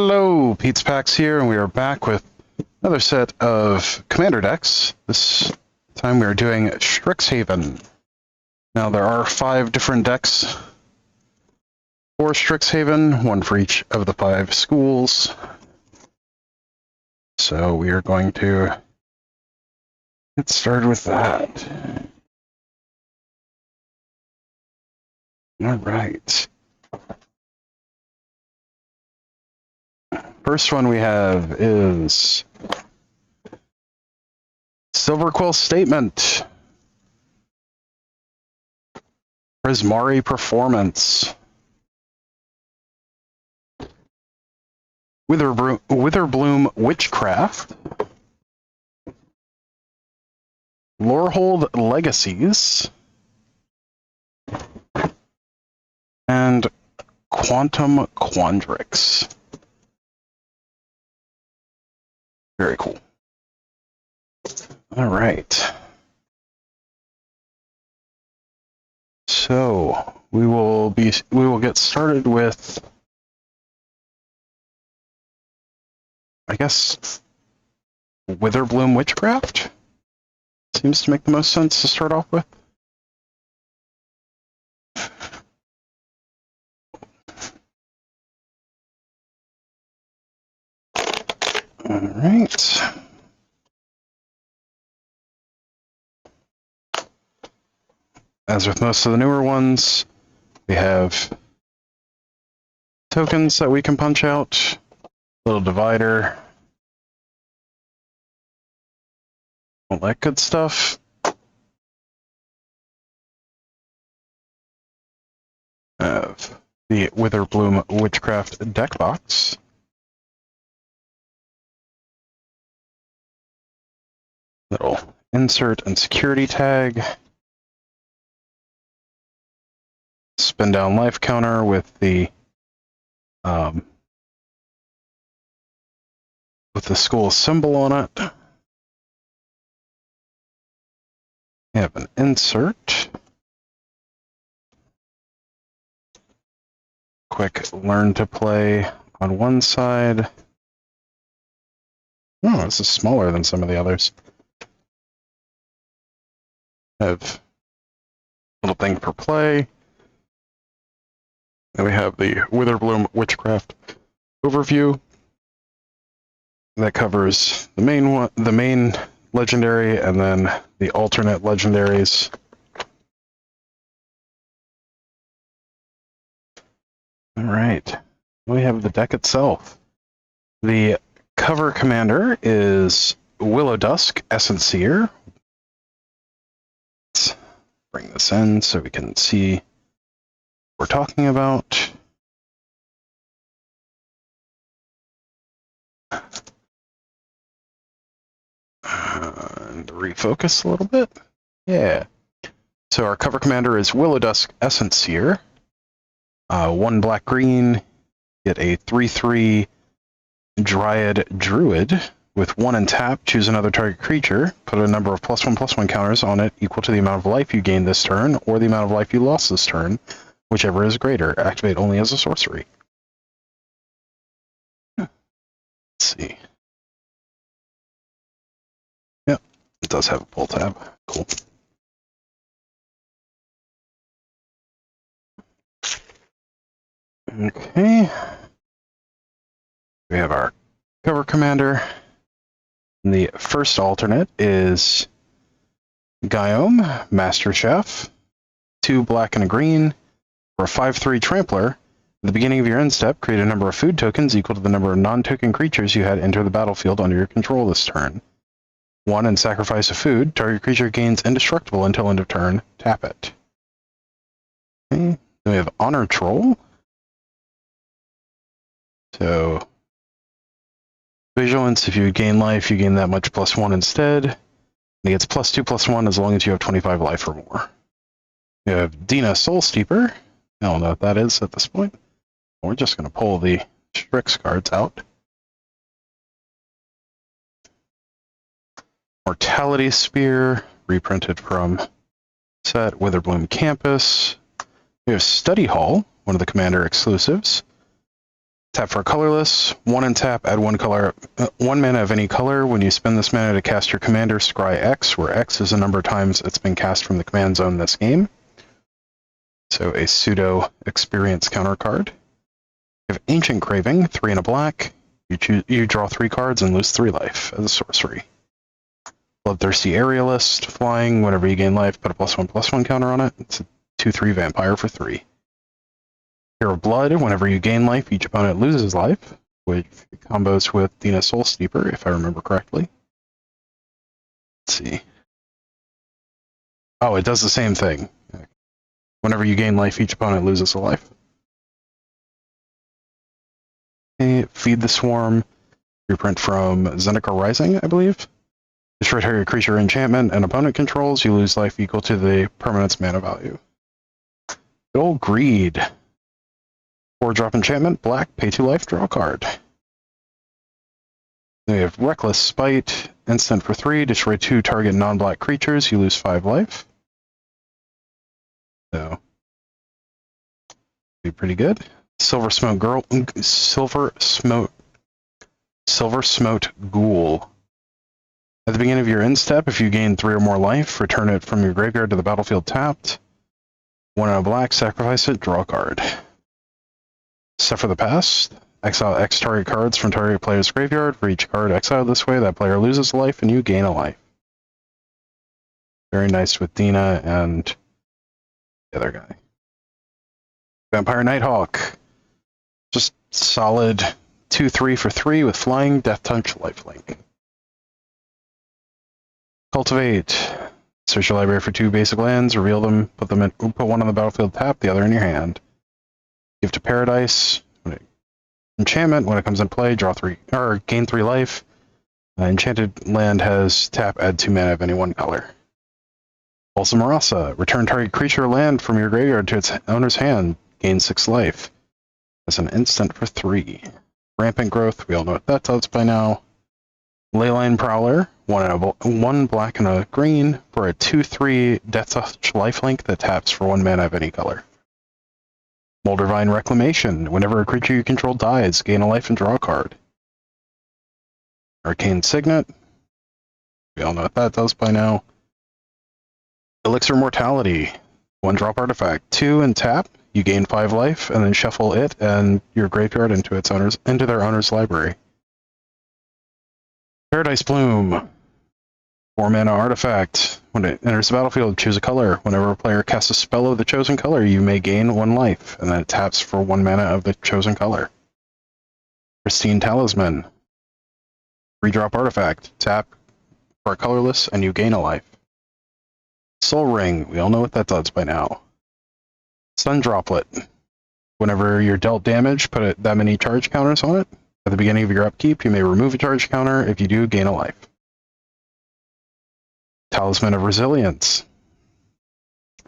Hello, Pete's Packs here, and we are back with another set of Commander decks. This time we are doing Strixhaven. Now there are 5 different decks for Strixhaven, one for each of the 5 schools. So we are going to get started with that. Alright. First one we have is Silverquill Statement. Prismari Performance. Witherbloom Witchcraft. Lorehold Legacies. And Quantum Quandrix. Very cool. All right. So we will get started with, I guess, Witherbloom Witchcraft. Seems to make the most sense to start off with. All right. As with most of the newer ones, we have tokens that we can punch out, little divider, all that good stuff. Have the Witherbloom Witchcraft deck box. Little insert and security tag. Spin down life counter with the school symbol on it. We have an insert. Quick learn to play on one side. Oh, this is smaller than some of the others. Have a little thing for play. And we have the Witherbloom Witchcraft overview that covers the main legendary, and then the alternate legendaries. All right, we have the deck itself. The cover commander is Willow Dusk Essenseer. Let's bring this in so we can see what we're talking about. And refocus a little bit. Yeah. So our cover commander is Willow Dusk Essenseer. 1 black-green, get a 3/3 Dryad Druid. With 1 and tap, choose another target creature, put a number of +1/+1 counters on it equal to the amount of life you gained this turn, or the amount of life you lost this turn, whichever is greater. Activate only as a sorcery. Let's see. Yep, it does have a pull tab. Cool. Okay. We have our cover commander. And the first alternate is Guillaume, Master Chef. 2 black and a green. For a 5/3 Trampler, at the beginning of your end step, create a number of food tokens equal to the number of non-token creatures you had enter the battlefield under your control this turn. 1 and sacrifice a food. Target creature gains indestructible until end of turn. Tap it. Okay. Then we have Honor Troll. So, vigilance, if you gain life, you gain that much +1 instead. And it gets +2/+1 as long as you have 25 life or more. We have Dina Soul Steeper. I don't know what that is at this point. We're just going to pull the Strix cards out. Mortality Spear, reprinted from set Witherbloom Campus. We have Study Hall, one of the Commander exclusives. Tap for a colorless. 1 and tap, add 1 color, 1 mana of any color. When you spend this mana to cast your commander, scry X, where X is the number of times it's been cast from the command zone this game. So a pseudo experience counter card. You have Ancient Craving, 3 and a black. You draw 3 cards and lose 3 life as a sorcery. Bloodthirsty Aerialist, flying. Whenever you gain life, put a +1/+1 counter on it. It's a 2/3 vampire for 3. Hero of Blood, whenever you gain life, each opponent loses life, which combos with Dina Soul Steeper, if I remember correctly. Let's see. Oh, it does the same thing. Whenever you gain life, each opponent loses a life. Okay, Feed the Swarm, reprint from Zendikar Rising, I believe. Destroy target creature enchantment and opponent controls, you lose life equal to the permanent's mana value. Good old Greed. 4-drop enchantment, black, pay 2 life, draw a card. Then we have Reckless Spite, instant for 3, destroy 2 target non-black creatures, you lose 5 life. So, be pretty good. Silver Smote Ghoul. At the beginning of your end step, if you gain 3 or more life, return it from your graveyard to the battlefield tapped. 1 and a black, sacrifice it, draw a card. Set for the past, exile X target cards from target player's graveyard. For each card exiled this way, that player loses a life and you gain a life. Very nice with Dina and the other guy. Vampire Nighthawk. Just solid 2/3 for 3 with flying, Death Touch, lifelink. Cultivate. Search your library for 2 basic lands, reveal them, put 1 on the battlefield tap, the other in your hand. Give to Paradise. Enchantment, when it comes in play, draw 3 or gain 3 life. Enchanted land has tap, add 2 mana of any one color. Balsam Rasa, return target creature or land from your graveyard to its owner's hand, gain 6 life. As an instant for 3. Rampant Growth, we all know what that does by now. Leyline Prowler, 1 black and a green for a 2/3 Death Touch lifelink that taps for 1 mana of any color. Moldervine Reclamation, whenever a creature you control dies, gain a life and draw a card. Arcane Signet, we all know what that does by now. Elixir Mortality, 1-drop artifact, 2 and tap, you gain 5 life, and then shuffle it and your graveyard into their owner's library. Paradise Bloom, 4 mana artifact. When it enters the battlefield, choose a color. Whenever a player casts a spell of the chosen color, you may gain 1 life, and then it taps for 1 mana of the chosen color. Pristine Talisman, 3-drop artifact. Tap for a colorless, and you gain a life. Soul Ring, we all know what that does by now. Sun Droplet, whenever you're dealt damage, put that many charge counters on it. At the beginning of your upkeep, you may remove a charge counter. If you do, gain a life. Talisman of Resilience.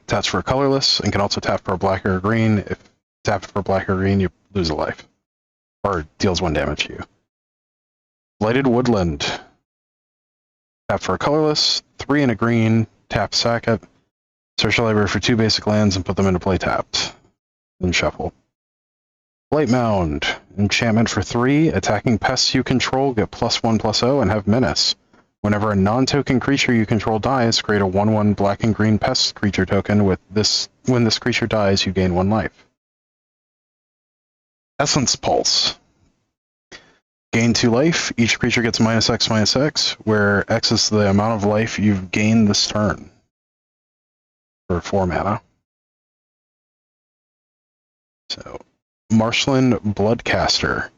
Taps for a colorless, and can also tap for a black or a green. If tapped for black or green, you lose a life. Or deals 1 damage to you. Blighted Woodland. Tap for a colorless, 3 and a green, tap sack it. Search your library for 2 basic lands and put them into play tapped. Then shuffle. Blight Mound. Enchantment for 3. Attacking pests you control get +1/+0 and have menace. Whenever a non-token creature you control dies, create a 1/1 black and green pest creature token. When this creature dies, you gain 1 life. Essence Pulse. Gain 2 life. Each creature gets -X/-X, where X is the amount of life you've gained this turn. For 4 mana. So, Marshland Bloodcaster.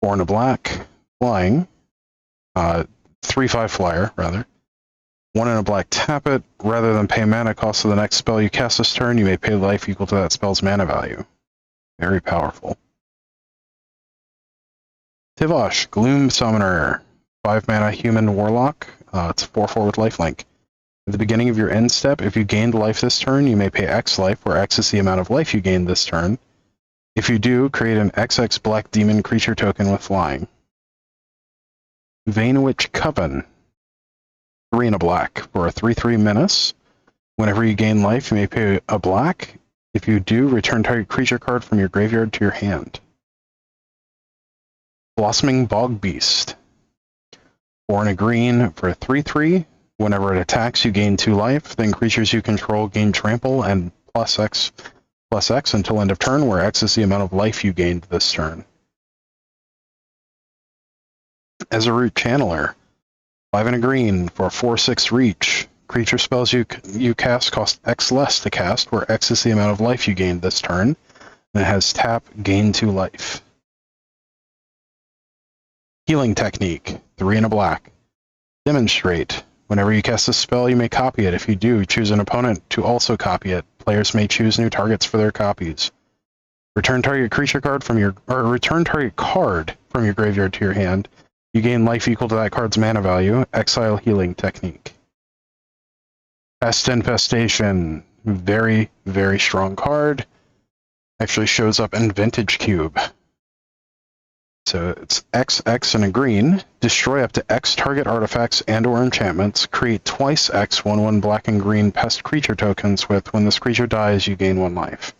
4 and a black, flying. 3/5 flyer, rather. 1 and a black, tap it. Rather than pay mana cost of the next spell you cast this turn, you may pay life equal to that spell's mana value. Very powerful. Tivosh, Gloom Summoner. 5 mana human warlock. It's 4/4 with lifelink. At the beginning of your end step, if you gained life this turn, you may pay X life, where X is the amount of life you gained this turn. If you do, create an XX black demon creature token with flying. Vanewitch Coven. 3 and a black for a 3/3 menace. Whenever you gain life, you may pay a black. If you do, return target creature card from your graveyard to your hand. Blossoming Bog Beast. 4 and a green for a 3/3. Whenever it attacks, you gain 2 life. Then creatures you control gain trample and +X until end of turn, where X is the amount of life you gained this turn. As a root channeler, 5 and a green for a 4/6 reach. Creature spells you cast cost X less to cast, where X is the amount of life you gained this turn. And it has tap, gain 2 life. Healing Technique, 3 and a black. Demonstrate. Whenever you cast a spell, you may copy it. If you do, choose an opponent to also copy it. Players may choose new targets for their copies. Return target creature card return target card from your graveyard to your hand. You gain life equal to that card's mana value. Exile Healing Technique. Pest Infestation. Very, very strong card. Actually shows up in Vintage Cube. So it's XX and a green. Destroy up to X target artifacts and or enchantments. Create twice X 1/1 black and green pest creature tokens with, when this creature dies, you gain 1 life.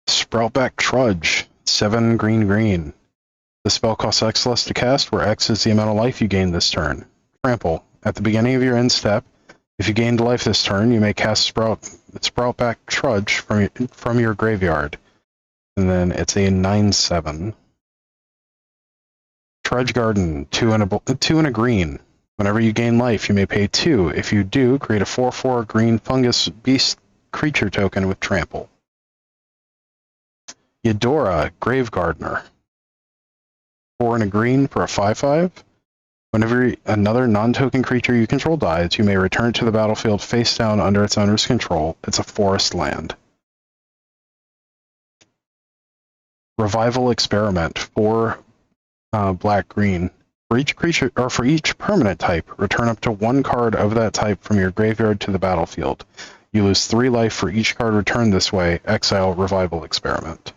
Sproutback Trudge. 7 green. The spell costs X less to cast, where X is the amount of life you gain this turn. Trample. At the beginning of your end step, if you gained life this turn, you may cast Sproutback Trudge from your graveyard. And then it's a 9/7. Trudge Garden, 2 and a green. Whenever you gain life, you may pay 2. If you do, create a 4/4 green fungus beast creature token with trample. Eudora, Grave Gardener. 4 and a green for a 5/5. Whenever another non-token creature you control dies, you may return it to the battlefield face down under its owner's control. It's a forest land. Revival Experiment, 4 black-green. For each creature, or for each permanent type, return up to 1 card of that type from your graveyard to the battlefield. You lose 3 life for each card returned this way. Exile Revival Experiment.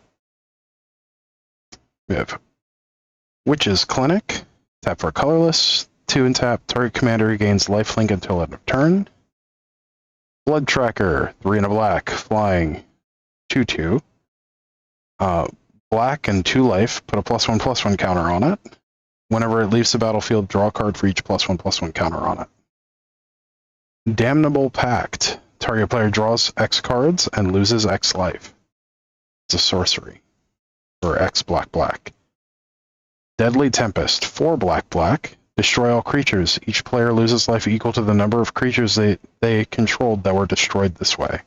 We have Witch's Clinic. Tap for colorless. 2 and tap. Target commander gains lifelink until end of turn. Blood Tracker, 3 and a black. Flying. 2/2. Black and 2 life, put a +1/+1 counter on it. Whenever it leaves the battlefield, draw a card for each +1/+1 counter on it. Damnable Pact. Target player draws X cards and loses X life. It's a sorcery. For X black. Deadly Tempest. 4 black. Destroy all creatures. Each player loses life equal to the number of creatures they controlled that were destroyed this way.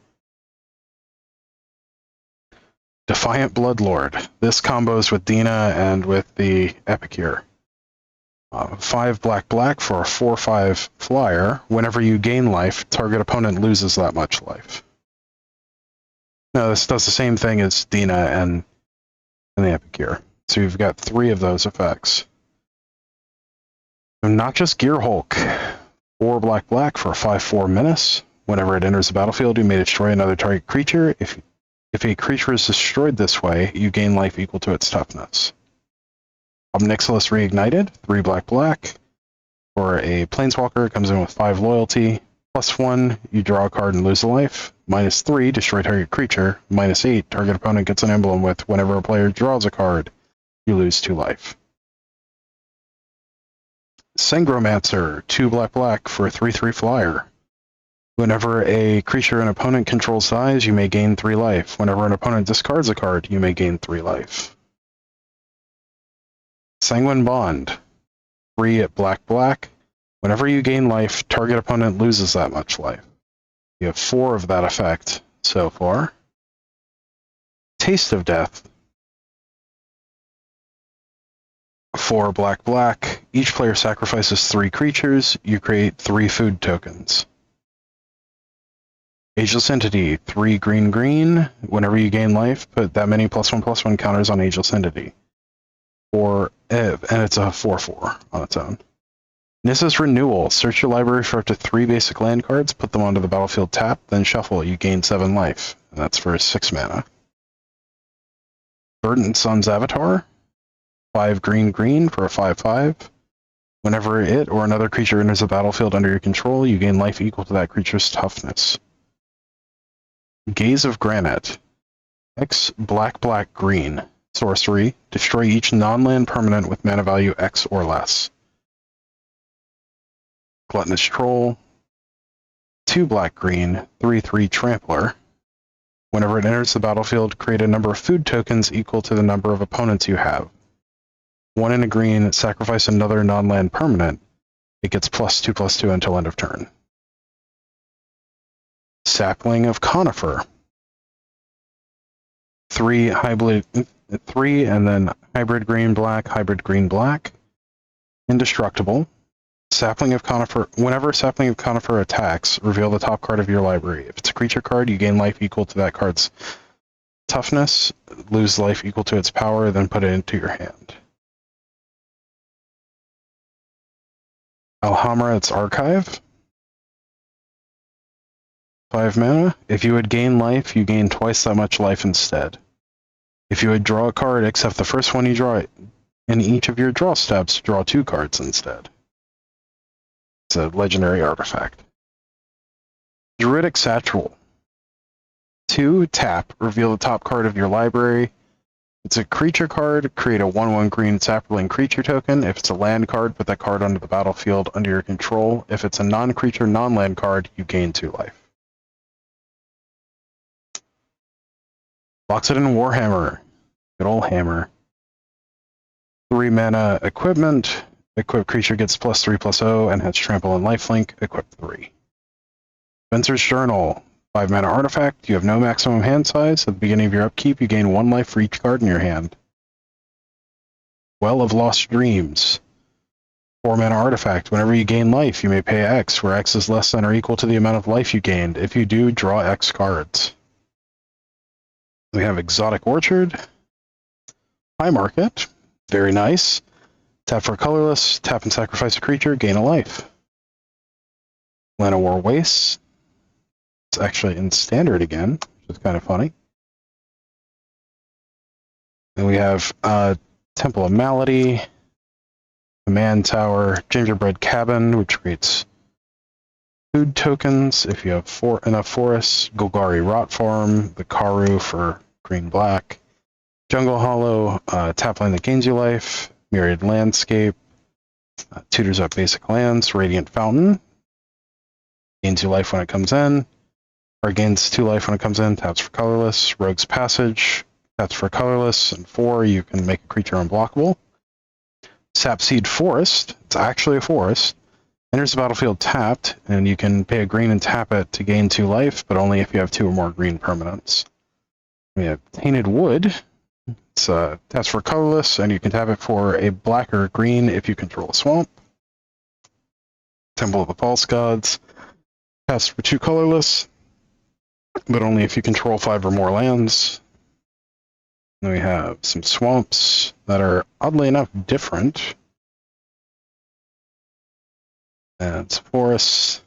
Defiant Bloodlord. This combos with Dina and with the Epicure. 5 black for a 4/5 flyer. Whenever you gain life, target opponent loses that much life. Now this does the same thing as Dina and the Epicure. So you've got 3 of those effects. Noxious Gearhulk. 4 black for a 5/4 menace. Whenever it enters the battlefield, you may destroy another target creature. If a creature is destroyed this way, you gain life equal to its toughness. Obnixilis Reignited, 3 black. For a Planeswalker, it comes in with 5 loyalty. +1, you draw a card and lose a life. -3, destroy target creature. -8, target opponent gets an emblem with, whenever a player draws a card, you lose 2 life. Sangromancer, 2 black for a 3/3 flyer. Whenever a creature an opponent controls dies, you may gain 3 life. Whenever an opponent discards a card, you may gain 3 life. Sanguine Bond, 3 black. Whenever you gain life, target opponent loses that much life. You have 4 of that effect so far. Taste of Death, 4 black. Each player sacrifices 3 creatures. You create 3 food tokens. Ageless Entity, 3 green. Whenever you gain life, put that many +1/+1 counters on Ageless Entity. And it's a 4/4 on its own. Nissa's Renewal. Search your library for up to 3 basic land cards, put them onto the battlefield tap, then shuffle. You gain 7 life. And that's for 6 mana. Verdant Sun's Avatar. 5 green for a 5/5. Whenever it or another creature enters the battlefield under your control, you gain life equal to that creature's toughness. Gaze of Granite. X black green. Sorcery. Destroy each non-land permanent with mana value X or less. Gluttonous Troll. 2 black-green, 3/3 Trampler. Whenever it enters the battlefield, create a number of food tokens equal to the number of opponents you have. 1 in a green, sacrifice another non-land permanent. It gets +2/+2 until end of turn. Sapling of Conifer. 3 hybrid, 3 and then hybrid green black. Indestructible. Sapling of Conifer. Whenever Sapling of Conifer attacks, reveal the top card of your library. If it's a creature card, you gain life equal to that card's toughness, lose life equal to its power, then put it into your hand. Alhamra's Archive. 5 mana. If you would gain life, you gain twice that much life instead. If you would draw a card except the first one you draw, in each of your draw steps, draw 2 cards instead. It's a legendary artifact. Druidic Satchel. 2, tap, reveal the top card of your library. It's a creature card, create a 1/1 green sapling creature token. If it's a land card, put that card onto the battlefield under your control. If it's a non-creature, non-land card, you gain 2 life. Loxodon Warhammer. Good old hammer. 3 mana equipment. Equipped creature gets +3/+0 and has trample and lifelink. Equip 3. Spencer's Journal. 5 mana artifact. You have no maximum hand size. At the beginning of your upkeep, you gain 1 life for each card in your hand. Well of Lost Dreams. 4 mana artifact. Whenever you gain life, you may pay X, where X is less than or equal to the amount of life you gained. If you do, draw X cards. We have Exotic Orchard. High Market. Very nice. Tap for colorless, tap and sacrifice a creature, gain a life. Llanowar Wastes. It's actually in standard again, which is kind of funny. Then we have Temple of Malady, Command Tower, Gingerbread Cabin, which creates food tokens if you have enough forests, Golgari Rot Farm, the Karu for green-black, Jungle Hollow, Tapland that gains you life, Myriad Landscape, tutors up basic lands, Radiant Fountain, gains you life when it comes in, or gains 2 life when it comes in, taps for colorless, Rogue's Passage, taps for colorless, and 4, you can make a creature unblockable. Sapseed Forest, it's actually a forest, enters the battlefield tapped, and you can pay a green and tap it to gain 2 life, but only if you have 2 or more green permanents. We have Tainted Wood. It's taps for colorless, and you can tap it for a black or green if you control a swamp. Temple of the False Gods. Taps for 2 colorless, but only if you control 5 or more lands. Then we have some swamps that are, oddly enough, different. And some forests.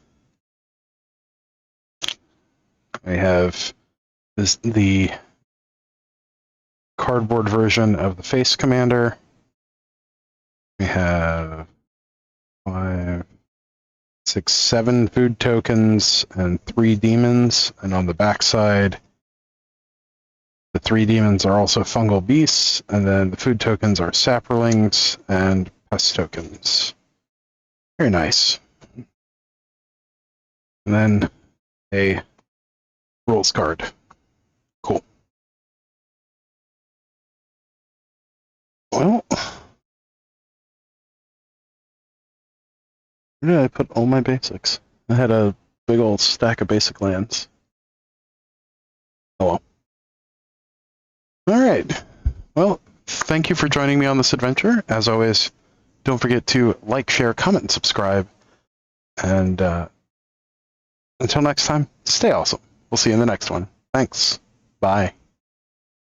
We have the cardboard version of the Face Commander. We have 5, 6, 7 food tokens and 3 demons. And on the back side, the 3 demons are also fungal beasts, and then the food tokens are saplings and pest tokens. Very nice. And then a rules card. Cool. Well, where did I put all my basics? I had a big old stack of basic lands. Oh well. Alright. Well, thank you for joining me on this adventure. As always, don't forget to like, share, comment, and subscribe. And until next time, stay awesome. We'll see you in the next one. Thanks. Bye.